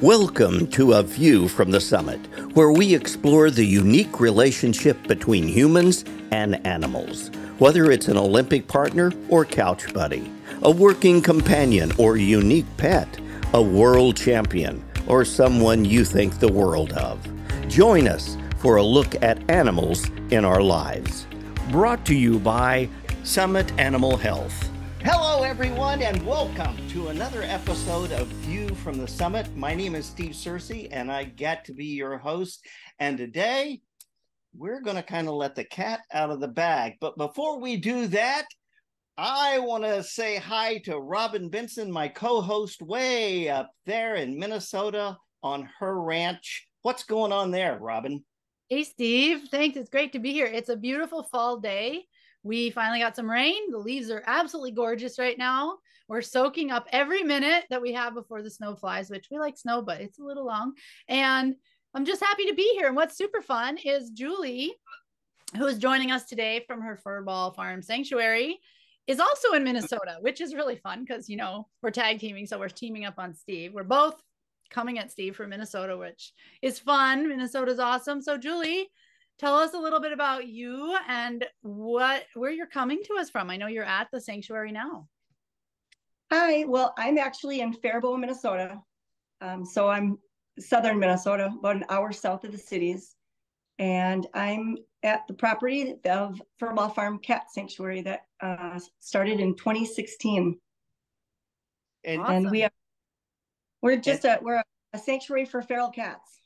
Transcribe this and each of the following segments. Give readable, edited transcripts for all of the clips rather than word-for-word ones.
Welcome to A View from the Summit, where we explore the unique relationship between humans and animals. Whether it's an Olympic partner or couch buddy, a working companion or unique pet, a world champion, or someone you think the world of. Join us for a look at animals in our lives. Brought to you by Summit Animal Health. Hello, everyone, and welcome to another episode of View from the Summit. My name is Steve Searcy, and I get to be your host. And today, we're going to kind of let the cat out of the bag. But before we do that, I want to say hi to Robin Benson, my co-host way up there in Minnesota on her ranch. What's going on there, Robin? Hey, Steve. Thanks. It's great to be here. It's a beautiful fall day. We finally got some rain. The leaves are absolutely gorgeous right now. We're soaking up every minute that we have before the snow flies, which we like snow, but it's a little long. And I'm just happy to be here. And what's super fun is Julie, who is joining us today from her Furball Farm Sanctuary, is also in Minnesota, which is really fun because, you know, we're tag teaming. So we're teaming up on Steve. We're both coming at Steve from Minnesota, which is fun. Minnesota's awesome. So Julie, tell us a little bit about you and where you're coming to us from. I know you're at the sanctuary now. Hi, well, I'm actually in Faribault, Minnesota. So I'm southern Minnesota, about an hour south of the cities. And I'm at the property of Furball Farm Cat Sanctuary that started in 2016. And we're a sanctuary for feral cats.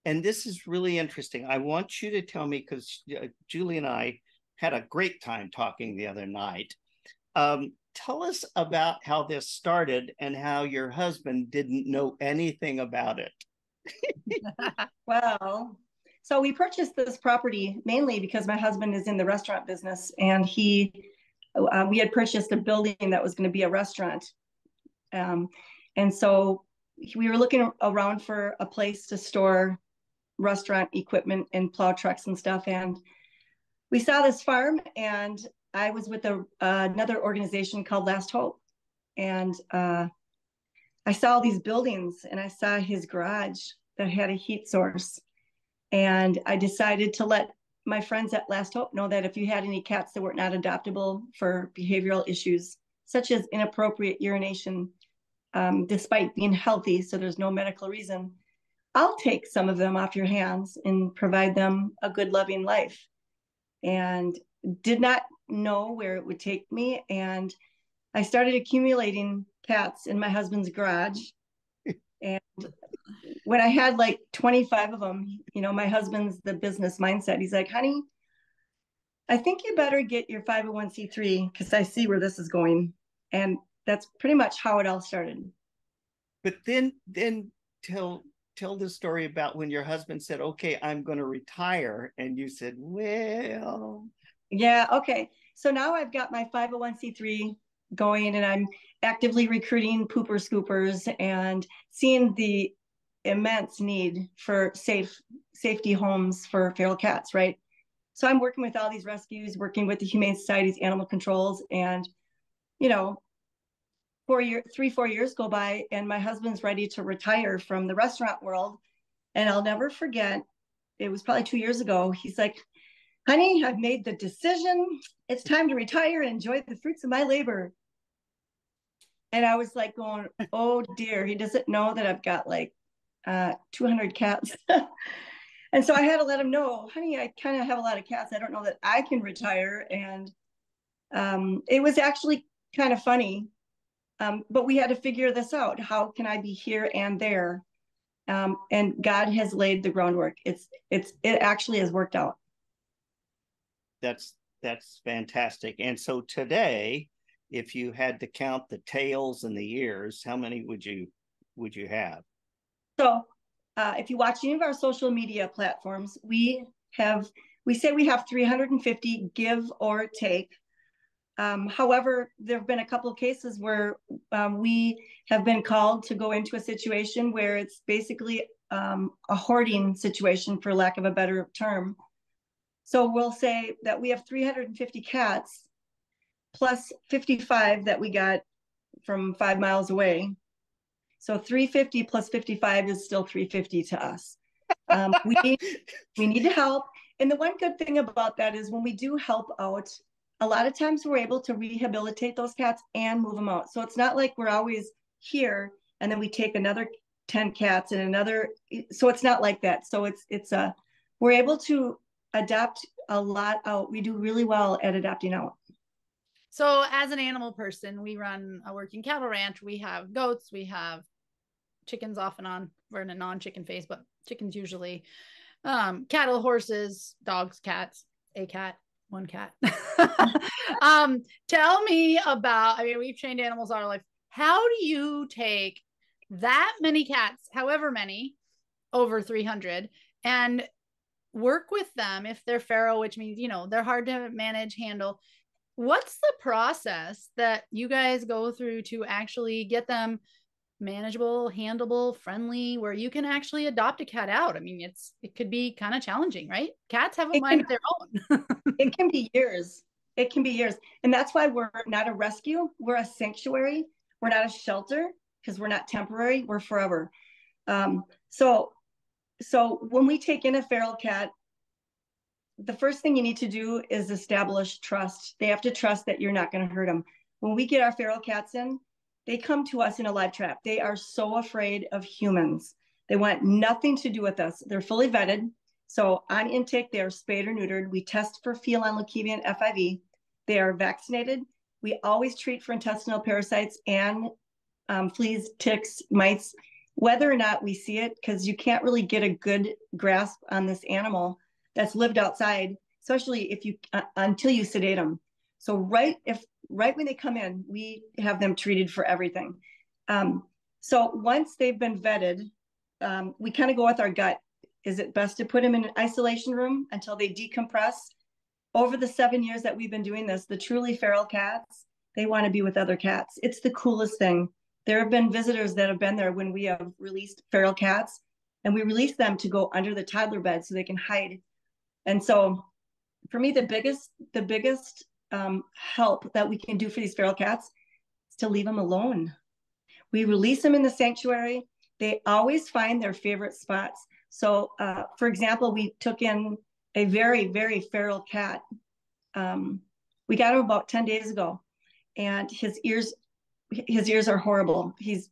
And this is really interesting. I want you to tell me, because Julie and I had a great time talking the other night. Tell us about how this started and how your husband didn't know anything about it. Well, so we purchased this property mainly because my husband is in the restaurant business, and we had purchased a building that was going to be a restaurant. And so we were looking around for a place to store restaurant equipment and plow trucks and stuff. And we saw this farm, and I was with another organization called Last Hope. And I saw all these buildings, and I saw his garage that had a heat source. And I decided to let my friends at Last Hope know that if you had any cats that were not adoptable for behavioral issues, such as inappropriate urination, despite being healthy, so there's no medical reason, I'll take some of them off your hands and provide them a good, loving life. And did not know where it would take me. And I started accumulating cats in my husband's garage. And when I had like 25 of them, you know, my husband's the business mindset. He's like, honey, I think you better get your 501c3 because I see where this is going. And that's pretty much how it all started. But then tell the story about when your husband said, okay, I'm going to retire. And you said, well. Yeah, okay. So now I've got my 501c3 going, and I'm actively recruiting pooper scoopers and seeing the immense need for safety homes for feral cats, right? So I'm working with all these rescues, working with the Humane Society's animal controls, and, you know, 4 years go by, and my husband's ready to retire from the restaurant world. And I'll never forget, it was probably 2 years ago. He's like, honey, I've made the decision. It's time to retire and enjoy the fruits of my labor. And I was like going, oh dear, he doesn't know that I've got like 200 cats. And so I had to let him know, honey, I kind of have a lot of cats. I don't know that I can retire. And it was actually kind of funny. But we had to figure this out. How can I be here and there? And God has laid the groundwork. It actually has worked out. That's fantastic. And so today, if you had to count the tails and the ears, how many would you have? So if you watch any of our social media platforms, we say we have 350 give or take. However, there have been a couple of cases where we have been called to go into a situation where it's basically a hoarding situation, for lack of a better term. So we'll say that we have 350 cats plus 55 that we got from 5 miles away. So 350 plus 55 is still 350 to us. We need to help. And the one good thing about that is when we do help out, a lot of times we're able to rehabilitate those cats and move them out. So it's not like we're always here and then we take another 10 cats and another. So it's not like that. So we're able to adapt a lot out. We do really well at adapting out. So as an animal person, we run a working cattle ranch. We have goats, we have chickens off and on. We're in a non-chicken phase, but chickens usually. Cattle, horses, dogs, cats, a cat, one cat. Tell me about, I mean, we've trained animals all our life. How do you take that many cats, however many, over 300, and work with them if they're feral, which means, you know, they're hard to manage, handle. What's the process that you guys go through to actually get them manageable, handleable, friendly, where you can actually adopt a cat out? I mean, it could be kind of challenging, right? Cats have a mind of their own. It can be years. It can be years. And that's why we're not a rescue. We're a sanctuary. We're not a shelter because we're not temporary. We're forever. So when we take in a feral cat, the first thing you need to do is establish trust. They have to trust that you're not going to hurt them. When we get our feral cats in, they come to us in a live trap. They are so afraid of humans. They want nothing to do with us. They're fully vetted. So on intake, they are spayed or neutered. We test for feline leukemia and FIV. They are vaccinated. We always treat for intestinal parasites and fleas, ticks, mites, whether or not we see it, because you can't really get a good grasp on this animal that's lived outside, especially if you until you sedate them. So right when they come in, we have them treated for everything. So once they've been vetted, we kind of go with our gut. Is it best to put them in an isolation room until they decompress? Over the 7 years that we've been doing this, the truly feral cats, they want to be with other cats. It's the coolest thing. There have been visitors that have been there when we have released feral cats, and we release them to go under the toddler bed so they can hide. And so for me, the biggest help that we can do for these feral cats is to leave them alone. We release them in the sanctuary. They always find their favorite spots. So for example, we took in a very, very feral cat. We got him about 10 days ago, and his ears are horrible. He's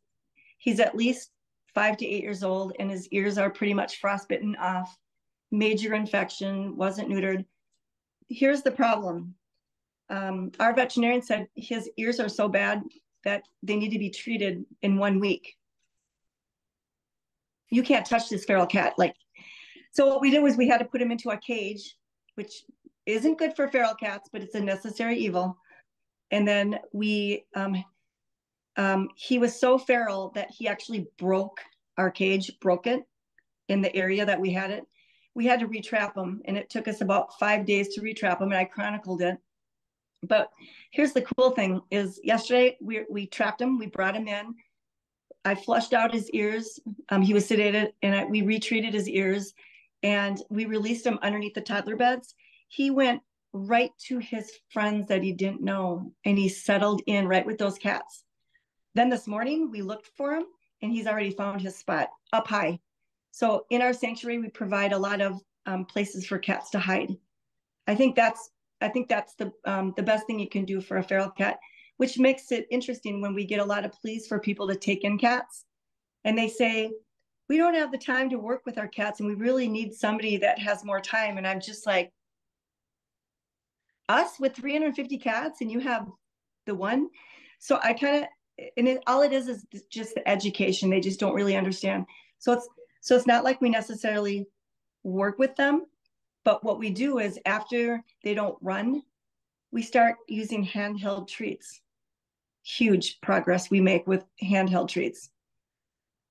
at least 5 to 8 years old, and his ears are pretty much frostbitten off. Major infection, wasn't neutered. Here's the problem. Our veterinarian said his ears are so bad that they need to be treated in 1 week. You can't touch this feral cat. So what we did was we had to put him into a cage, which isn't good for feral cats, but it's a necessary evil. And then he was so feral that he actually broke our cage, broke it in the area that we had it. We had to retrap him, and it took us about 5 days to retrap him, and I chronicled it. But here's the cool thing is yesterday we trapped him, we brought him in. I flushed out his ears. He was sedated, and we retreated his ears, and we released him underneath the toddler beds. He went right to his friends that he didn't know, and he settled in right with those cats. Then this morning we looked for him, and he's already found his spot up high. So in our sanctuary, we provide a lot of places for cats to hide. I think that's the best thing you can do for a feral cat, which makes it interesting when we get a lot of pleas for people to take in cats, and they say, we don't have the time to work with our cats, and we really need somebody that has more time. And I'm just like, us with 350 cats, and you have the one. So I kind of, all it is just the education. They just don't really understand. So it's not like we necessarily work with them, but what we do is after they don't run, we start using handheld treats. Huge progress we make with handheld treats.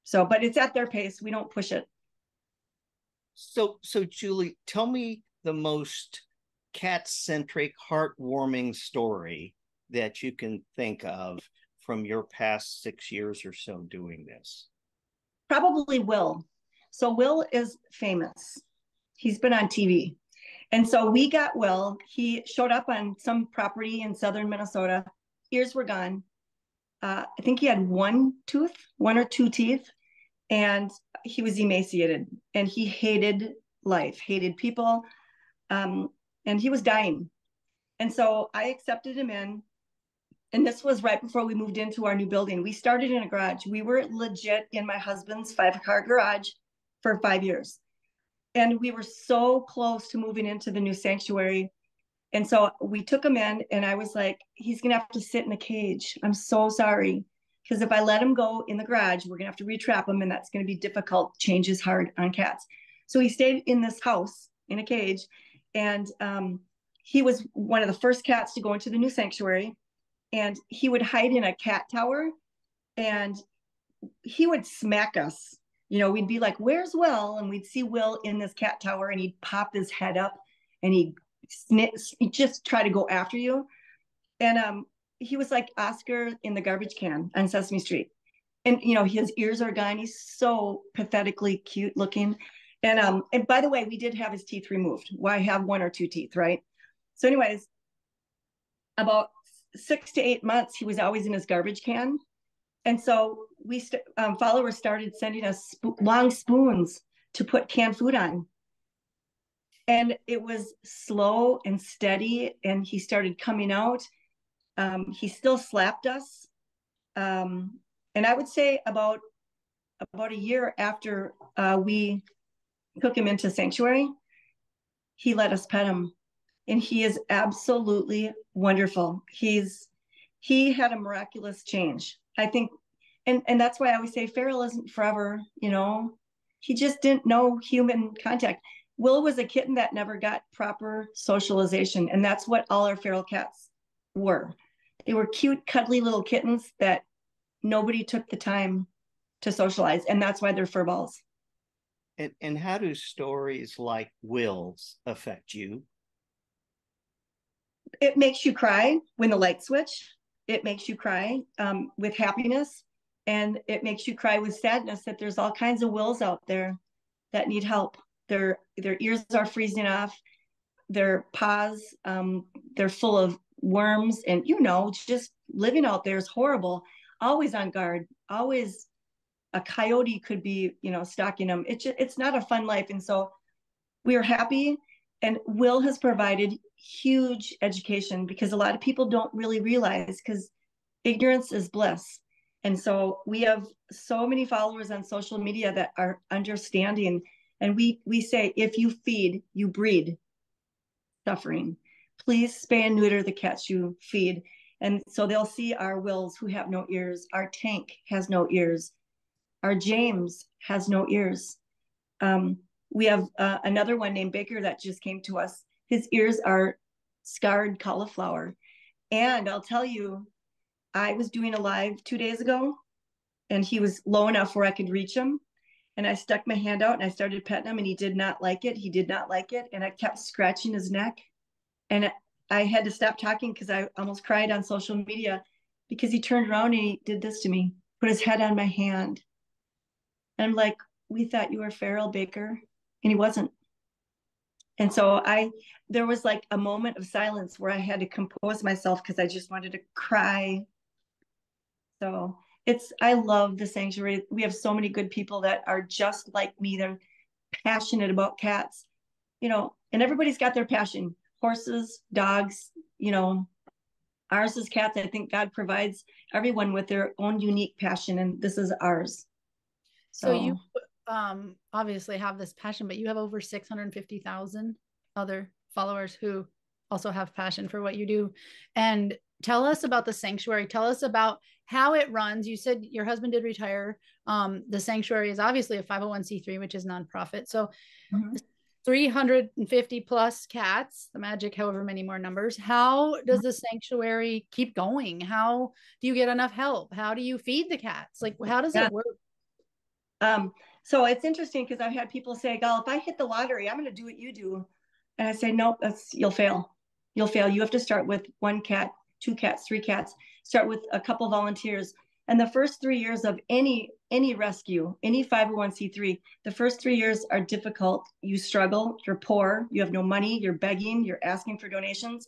So, but it's at their pace. We don't push it. So Julie, tell me the most cat-centric, heartwarming story that you can think of from your past 6 years or so doing this. Probably Will. So Will is famous. He's been on TV. And so we got Will. He showed up on some property in southern Minnesota. Ears were gone. I think he had one or two teeth, and he was emaciated, and he hated life, hated people, and he was dying. And so I accepted him in. And this was right before we moved into our new building. We started in a garage. We were legit in my husband's 5-car garage for 5 years. And we were so close to moving into the new sanctuary. And so we took him in, and I was like, he's going to have to sit in a cage. I'm so sorry. Because if I let him go in the garage, we're going to have to retrap him, and that's going to be difficult. Change is hard on cats. So he stayed in this house in a cage. And he was one of the first cats to go into the new sanctuary. And he would hide in a cat tower, and he would smack us. You know, we'd be like, where's Will? And we'd see Will in this cat tower, and he'd pop his head up, and he'd just try to go after you. And he was like Oscar in the garbage can on Sesame Street. And, you know, his ears are gone. He's so pathetically cute looking. And by the way, we did have his teeth removed. Well, I have 1 or 2 teeth, right? So anyways, about 6 to 8 months, he was always in his garbage can. And so followers started sending us long spoons to put canned food on. And it was slow and steady, and he started coming out. He still slapped us. And I would say about a year after we took him into sanctuary, he let us pet him. And he is absolutely wonderful. He had a miraculous change, I think. And that's why I always say feral isn't forever, you know. He just didn't know human contact. Will was a kitten that never got proper socialization. And that's what all our feral cats were. They were cute, cuddly little kittens that nobody took the time to socialize. And that's why they're furballs. And how do stories like Will's affect you? It makes you cry when the lights switch. It makes you cry with happiness. And it makes you cry with sadness that there's all kinds of Wills out there that need help. Their ears are freezing off. Their paws, they're full of worms. And, you know, just living out there is horrible. Always on guard. Always a coyote could be, you know, stalking them. It's not a fun life. And so we are happy. And Will has provided huge education, because a lot of people don't really realize, because ignorance is bliss. And so we have so many followers on social media that are understanding. And we say, if you feed, you breed suffering. Please spay and neuter the cats you feed. And so they'll see our Wills who have no ears. Our Tank has no ears. Our James has no ears. We have another one named Baker that just came to us. His ears are scarred cauliflower. And I'll tell you, I was doing a live 2 days ago, and he was low enough where I could reach him. And I stuck my hand out and I started petting him, and he did not like it. He did not like it. And I kept scratching his neck. And I had to stop talking because I almost cried on social media, because he turned around and he did this to me, put his head on my hand. And I'm like, we thought you were feral, Baker. And he wasn't. And so there was like a moment of silence where I had to compose myself, because I just wanted to cry. So I love the sanctuary. We have so many good people that are just like me. They're passionate about cats, you know, and everybody's got their passion. Horses, dogs, you know, ours is cats. I think God provides everyone with their own unique passion, and this is ours. So you obviously have this passion, but you have over 650,000 other followers who also have passion for what you do. And tell us about the sanctuary. Tell us about how it runs. You said your husband did retire. The sanctuary is obviously a 501c3, which is nonprofit. So 350 plus cats, the magic, however many more numbers. How does the sanctuary keep going? How do you get enough help? How do you feed the cats? Like, how does it work? So it's interesting, because I've had people say, "Gal, if I hit the lottery, I'm going to do what you do." And I say, "Nope, you'll fail. You'll fail. You have to start with 1 cat, 2 cats, 3 cats. Start with a couple volunteers. And the first 3 years of any rescue, any 501c3, the first 3 years are difficult. You struggle. You're poor. You have no money. You're begging. You're asking for donations.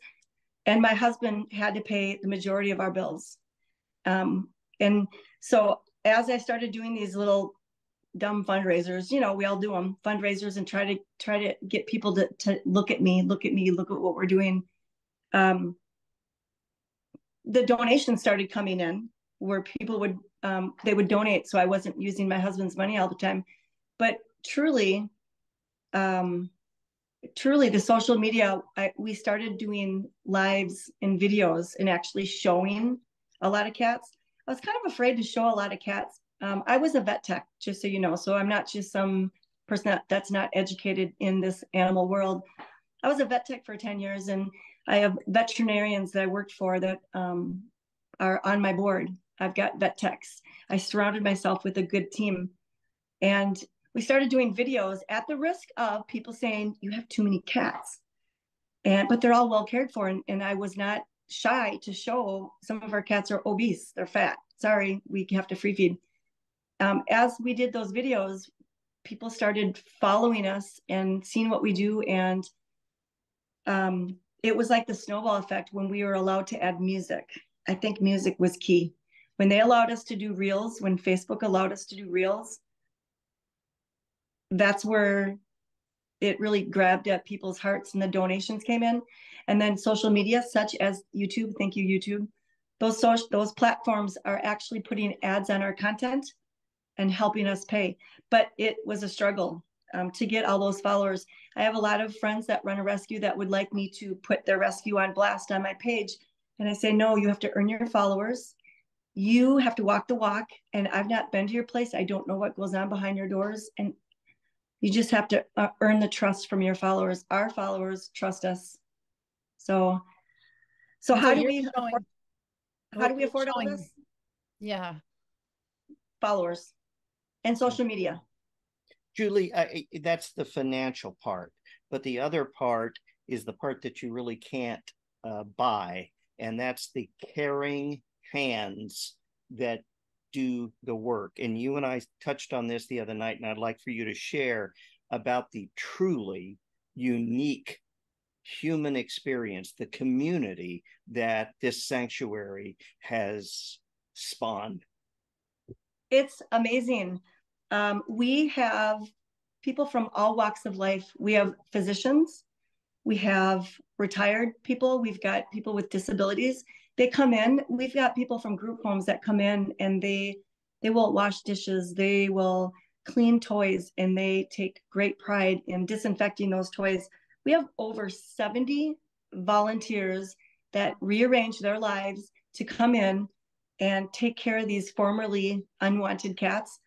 And my husband had to pay the majority of our bills. And so as I started doing these little dumb fundraisers, you know, we all do them, fundraisers, and try to get people to look at me, look at what we're doing. The donations started coming in where people would, they would donate. So I wasn't using my husband's money all the time, but truly, the social media, we started doing lives and videos and actually showing a lot of cats. I was kind of afraid to show a lot of cats. I was a vet tech, just so you know, so I'm not just some person that's not educated in this animal world. I was a vet tech for 10 years, and I have veterinarians that I worked for that are on my board. I've got vet techs. I surrounded myself with a good team. And we started doing videos at the risk of people saying, you have too many cats. But they're all well cared for. And I was not shy to show some of our cats are obese, they're fat. Sorry, we have to free feed. As we did those videos, people started following us and seeing what we do. And it was like the snowball effect when we were allowed to add music. I think music was key. When they allowed us to do reels, when Facebook allowed us to do reels, that's where it really grabbed at people's hearts and the donations came in. And then social media, such as YouTube, thank you, YouTube. Those platforms are actually putting ads on our content and helping us pay. But it was a struggle to get all those followers. I have a lot of friends that run a rescue that would like me to put their rescue on blast on my page. And I say, no, you have to earn your followers. You have to walk the walk. And I've not been to your place. I don't know what goes on behind your doors. And you just have to earn the trust from your followers. Our followers trust us. So how do we afford all this? Yeah. Followers and social media. Julie, that's the financial part, but the other part is the part that you really can't buy, and that's the caring hands that do the work. And you and I touched on this the other night, and I'd like for you to share about the truly unique human experience, the community that this sanctuary has spawned. It's amazing. We have people from all walks of life. We have physicians, we have retired people, we've got people with disabilities. They come in. We've got people from group homes that come in, and they will wash dishes, they will clean toys, and they take great pride in disinfecting those toys. We have over 70 volunteers that rearrange their lives to come in and take care of these formerly unwanted cats,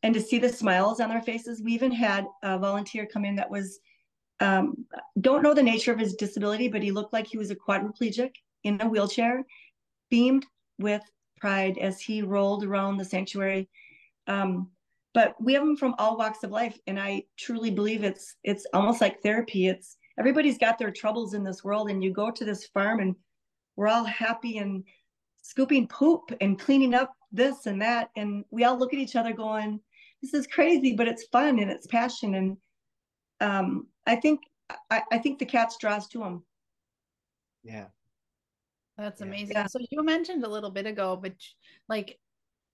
and to see the smiles on their faces. We even had a volunteer come in that was, don't know the nature of his disability, but he looked like he was a quadriplegic in a wheelchair, beamed with pride as he rolled around the sanctuary. But we have them from all walks of life. And I truly believe it's almost like therapy. Everybody's got their troubles in this world, and you go to this farm and we're all happy and scooping poop and cleaning up this and that. And we all look at each other going, this is crazy, but it's fun and it's passion. And I think the cats draw us to them. Yeah. That's amazing. Yeah. So you mentioned a little bit ago, but like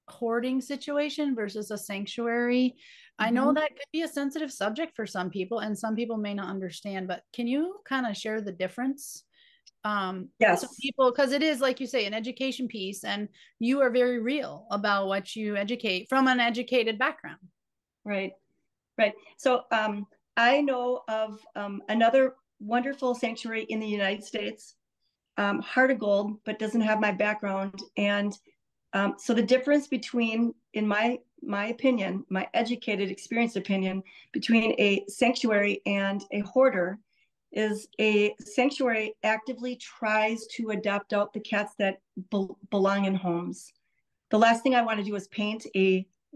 hoarding situation versus a sanctuary. I know that could be a sensitive subject for some people, and some people may not understand, but can you kind of share the difference? Yes. So people, because it is, like you say, an education piece, and you are very real about what you educate from an educated background. Right. So I know of another wonderful sanctuary in the United States, Heart of Gold, but doesn't have my background. And so the difference between, in my opinion, my educated, experienced opinion, between a sanctuary and a hoarder is a sanctuary actively tries to adopt out the cats that belong in homes. The last thing I want to do is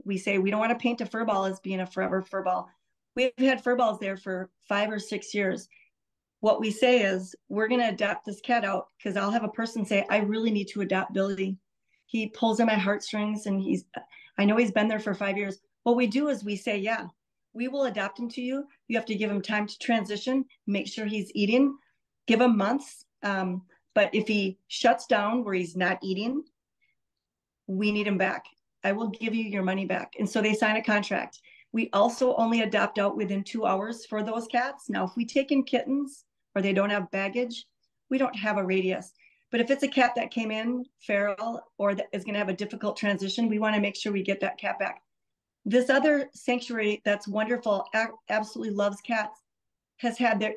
we say we don't want to paint a furball as being a forever furball. We've had furballs there for 5 or 6 years. What we say is we're going to adopt this cat out, because I'll have a person say, I really need to adopt Billy. He pulls on my heartstrings, and I know he's been there for 5 years. What we do is we say, yeah, we will adopt him to you. You have to give him time to transition, make sure he's eating, give him months. But if he shuts down where he's not eating, we need them back. I will give you your money back. And so they sign a contract. We also only adopt out within 2 hours for those cats. Now, if we take in kittens or they don't have baggage, we don't have a radius. But if it's a cat that came in feral or that is going to have a difficult transition, we want to make sure we get that cat back. This other sanctuary that's wonderful, absolutely loves cats, has had their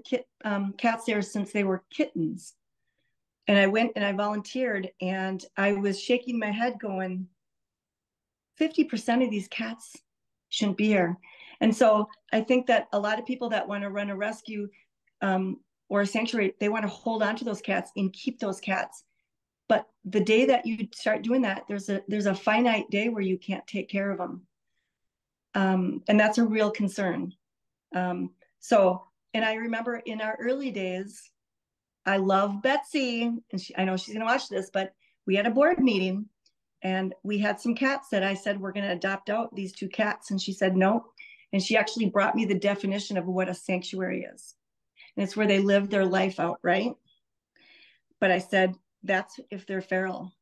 cats there since they were kittens. And I went and I volunteered, and I was shaking my head going, 50% of these cats shouldn't be here. And so I think that a lot of people that want to run a rescue or a sanctuary, they want to hold on to those cats and keep those cats. But the day that you start doing that, there's a finite day where you can't take care of them. And that's a real concern. And I remember in our early days, I love Betsy, and I know she's going to watch this, but we had a board meeting and we had some cats that I said, we're going to adopt out these 2 cats. And she said, no. And she actually brought me the definition of what a sanctuary is. And it's where they live their life out, right? But I said, that's if they're feral.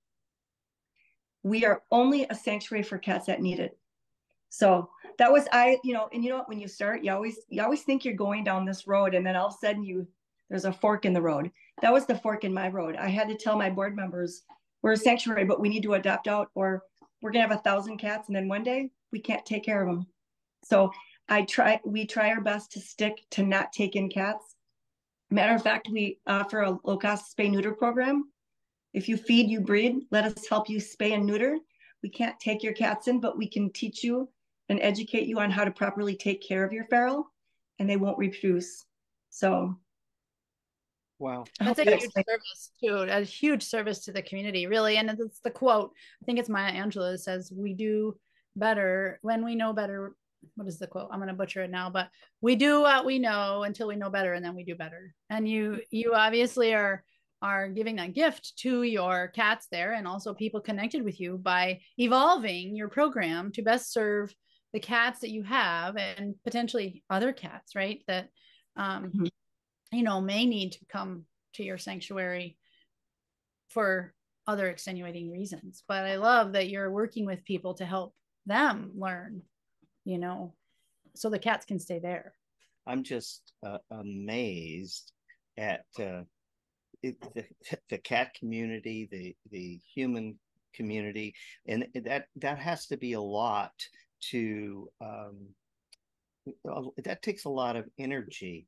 We are only a sanctuary for cats that need it. So that was, and you know what, when you start, you always think you're going down this road, and then all of a sudden there's a fork in the road. That was the fork in my road. I had to tell my board members, we're a sanctuary, but we need to adopt out, or we're going to have 1,000 cats. And then one day we can't take care of them. So we try our best to stick to not take in cats. Matter of fact, we offer a low-cost spay-neuter program. If you feed, you breed, let us help you spay and neuter. We can't take your cats in, but we can teach you and educate you on how to properly take care of your feral, and they won't reproduce. So wow, that's a huge service too, a huge service to the community, really. And it's the quote, I think it's Maya Angelou, that says, we do better when we know better. What is the quote? I'm going to butcher it now, but we do what we know until we know better, and then we do better. And you obviously are giving that gift to your cats there, and also people connected with you, by evolving your program to best serve the cats that you have, and potentially other cats, right? That, may need to come to your sanctuary for other extenuating reasons. But I love that you're working with people to help them learn, so the cats can stay there. I'm just amazed at the cat community, the human community, and that has to be a lot to that takes a lot of energy.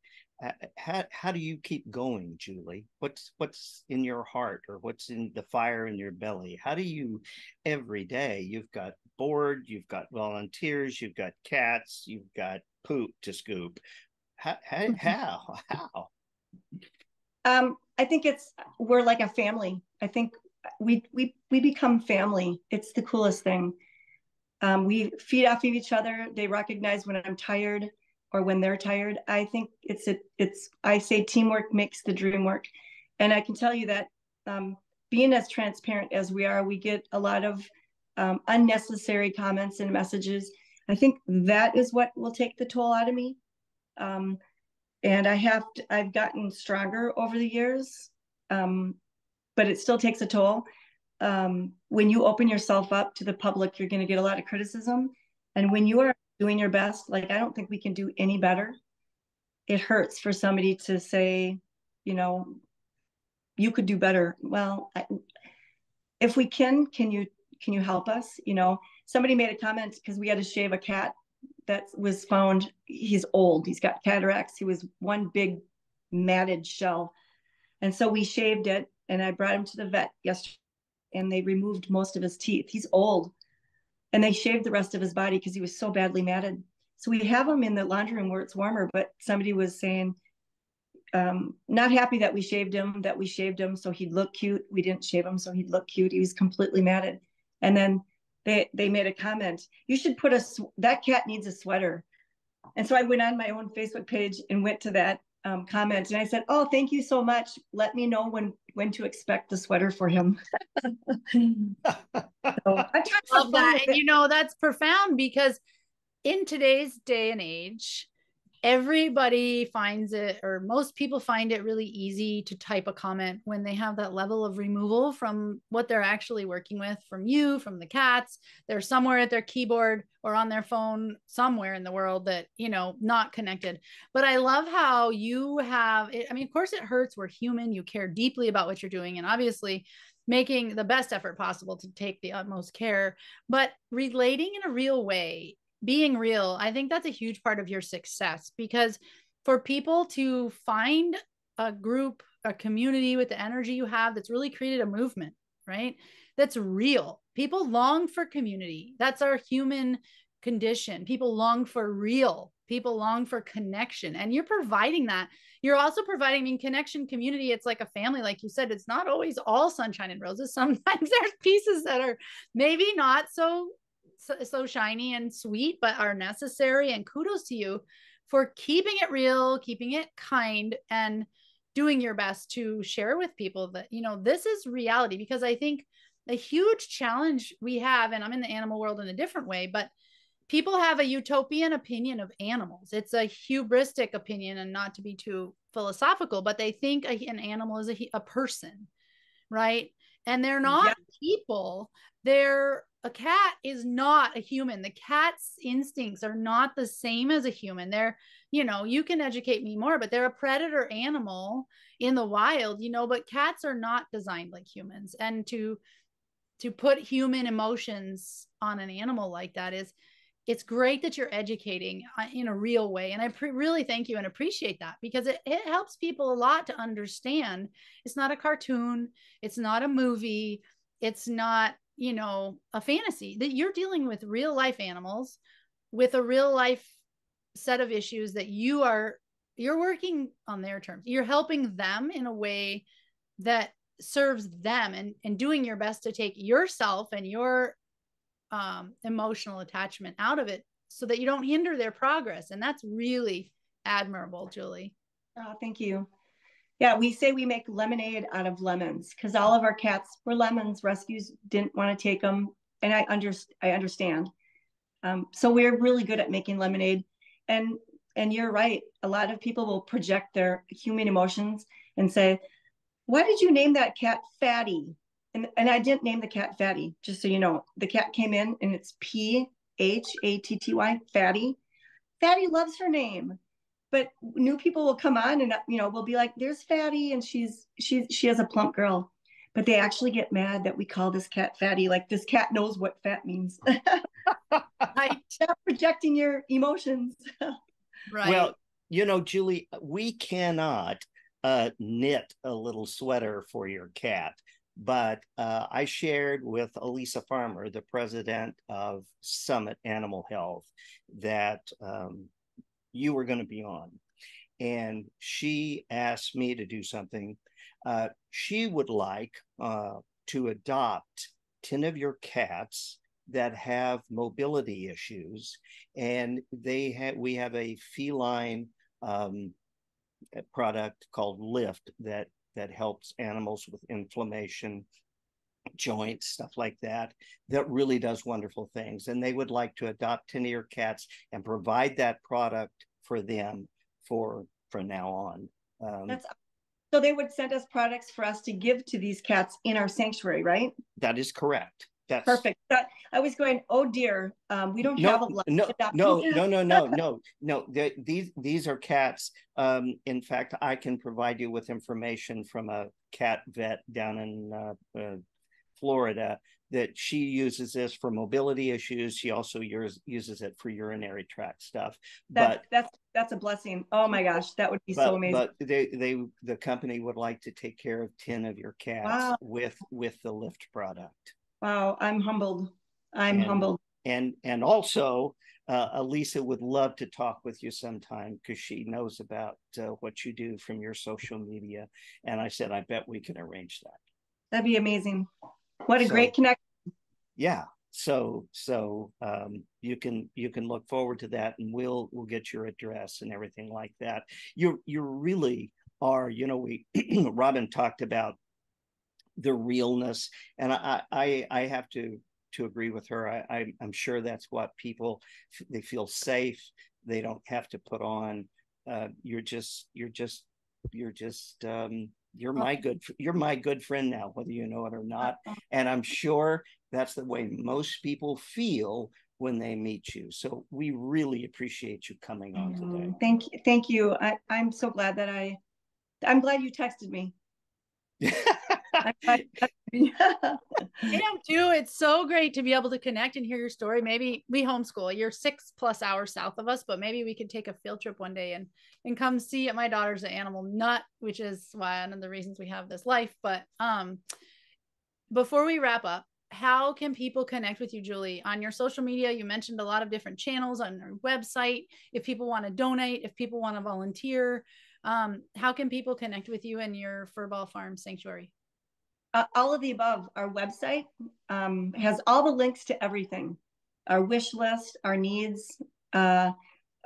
How do you keep going, Julie? What's in your heart, or what's in the fire in your belly? How do you, every day, you've got board, you've got volunteers, you've got cats, you've got poop to scoop. How? I think we're like a family. I think we become family. It's the coolest thing. We feed off of each other. They recognize when I'm tired or when they're tired. I think I say teamwork makes the dream work. And I can tell you that being as transparent as we are, we get a lot of unnecessary comments and messages. I think that is what will take the toll out of me. And I've gotten stronger over the years, but it still takes a toll. When you open yourself up to the public, you're going to get a lot of criticism. And when you are doing your best, like, I don't think we can do any better. It hurts for somebody to say, you could do better. Well, if we can you help us? Somebody made a comment because we had to shave a cat that was found. He's old. He's got cataracts. He was one big matted shell. And so we shaved it, and I brought him to the vet yesterday, and they removed most of his teeth. He's old. And they shaved the rest of his body because he was so badly matted. So we have him in the laundry room where it's warmer, but somebody was saying, not happy that we shaved him so he'd look cute. We didn't shave him so he'd look cute. He was completely matted. And then they made a comment, you should put that cat needs a sweater. And so I went on my own Facebook page and went to that comment, and I said, oh, thank you so much. Let me know when to expect the sweater for him. So I love that. And that's profound, because in today's day and age, everybody finds it, or most people find it really easy to type a comment when they have that level of removal from what they're actually working with, from you, from the cats. They're somewhere at their keyboard or on their phone somewhere in the world that, you know, not connected. But I love how you have it. I mean, of course it hurts. We're human. You care deeply about what you're doing, and obviously making the best effort possible to take the utmost care, but relating in a real way, being real. I think that's a huge part of your success, because for people to find a group, a community with the energy you have that's really created a movement, right? That's real. People long for community. That's our human condition. People long for real. People long for connection. And you're providing that. You're also providing, I mean, connection, community. It's like a family, like you said. It's not always all sunshine and roses. Sometimes there's pieces that are maybe not so shiny and sweet, but are necessary. And kudos to you for keeping it real, keeping it kind, and doing your best to share with people that, you know, this is reality. Because I think a huge challenge we have, and I'm in the animal world in a different way, but people have a utopian opinion of animals. It's a hubristic opinion, and not to be too philosophical, but they think an animal is a person, right? And they're not people. A cat is not a human. The cat's instincts are not the same as a human. They're, you know, you can educate me more, but they're a predator animal in the wild, you know, but cats are not designed like humans. And to put human emotions on an animal like that is, it's great that you're educating in a real way. And I really thank you and appreciate that, because it helps people a lot to understand it's not a cartoon. It's not a movie. It's not, you know, a fantasy, that you're dealing with real life animals with a real life set of issues that you're working on their terms. You're helping them in a way that serves them, and doing your best to take yourself and your emotional attachment out of it so that you don't hinder their progress. And that's really admirable, Julie. Oh, thank you. Yeah, we say we make lemonade out of lemons, because all of our cats were lemons. Rescues didn't want to take them, and I understand. So we're really good at making lemonade, and you're right. A lot of people will project their human emotions and say, "Why did you name that cat Fatty?" And I didn't name the cat Fatty, just so you know. The cat came in, and it's Phatty, Fatty. Fatty loves her name, but new people will come on, and you know, we'll be like, "There's Fatty, and she has a plump girl," but they actually get mad that we call this cat Fatty. Like, this cat knows what fat means. Stop projecting your emotions. Right. Well, you know, Julie, we cannot knit a little sweater for your cat. But I shared with Elisa Farmer, the president of Summit Animal Health, that you were going to be on. And she asked me to do something. She would like to adopt 10 of your cats that have mobility issues. And we have a feline product called Lift that helps animals with inflammation, joints, stuff like that, that really does wonderful things. And they would like to adopt 10 of your cats and provide that product for them for now on. So they would send us products for us to give to these cats in our sanctuary, right? That is correct. That's perfect. I was going, oh dear, we don't have a lot. No. These are cats. In fact, I can provide you with information from a cat vet down in Florida that she uses this for mobility issues. She also uses it for urinary tract stuff. That's a blessing. Oh my gosh, that would be so amazing. But the company would like to take care of 10 of your cats with the Lift product. Wow, I'm humbled. I'm humbled. And also, Elisa would love to talk with you sometime, because she knows about what you do from your social media. And I said, I bet we can arrange that. That'd be amazing. What a great connection. Yeah. So you can look forward to that, and we'll get your address and everything like that. You really are, you know, we Robin talked about the realness, and I have to agree with her. I'm sure that's what people, they feel safe, They don't have to put on. You're my good friend now, whether you know it or not. And I'm sure that's the way most people feel when they meet you. So we really appreciate you coming on today. Thank you. I'm so glad that I'm glad you texted me. I am too. It's so great to be able to connect and hear your story. Maybe we homeschool. You're 6+ hours south of us, but maybe we could take a field trip one day and come see. My daughter's an animal nut, which is one of the reasons we have this life. But before we wrap up, how can people connect with you, Julie? On your social media, you mentioned a lot of different channels on your website. If people want to donate, if people want to volunteer, how can people connect with you and your Furball Farm Sanctuary? All of the above. Our website has all the links to everything. Our wish list, our needs, our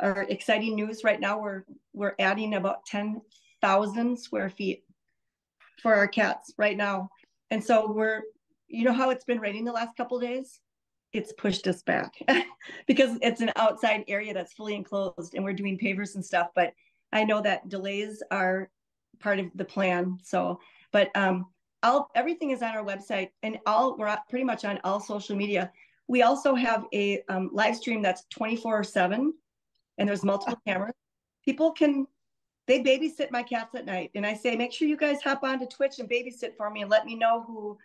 exciting news. Right now, we're adding about 10,000 square feet for our cats right now. And so you know how it's been raining the last couple of days? It's pushed us back because it's an outside area that's fully enclosed and we're doing pavers and stuff. But I know that delays are part of the plan. So, but everything is on our website, and we're pretty much on all social media. We also have a live stream that's 24/7, and there's multiple cameras. People they babysit my cats at night, and I say, make sure you guys hop onto Twitch and babysit for me and let me know who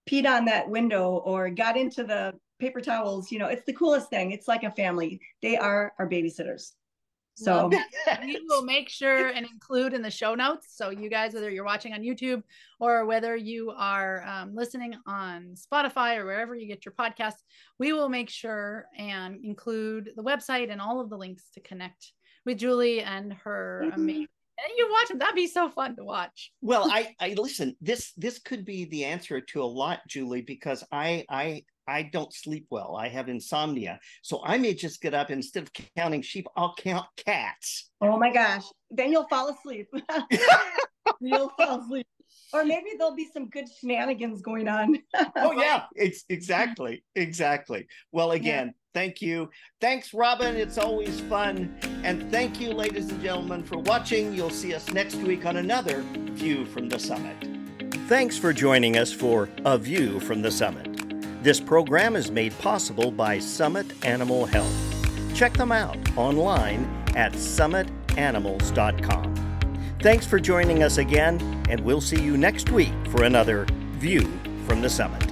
peed on that window or got into the paper towels. You know, it's the coolest thing. It's like a family. They are our babysitters. So we will make sure and include in the show notes. So you guys, whether you're watching on YouTube or whether you are listening on Spotify or wherever you get your podcasts, we will make sure and include the website and all of the links to connect with Julie and her amazing. And you watch them. That'd be so fun to watch. Well, I listen, this could be the answer to a lot, Julie, because I don't sleep well. I have insomnia. So I may just get up, instead of counting sheep, I'll count cats. Oh my gosh. Then you'll fall asleep. You'll fall asleep. Or maybe there'll be some good shenanigans going on. Oh yeah, it's exactly. Well, again, thank you. Thanks, Robin. It's always fun. And thank you, ladies and gentlemen, for watching. You'll see us next week on another View from the Summit. Thanks for joining us for A View from the Summit. This program is made possible by Summit Animal Health. Check them out online at summitanimals.com. Thanks for joining us again, and we'll see you next week for another View from the Summit.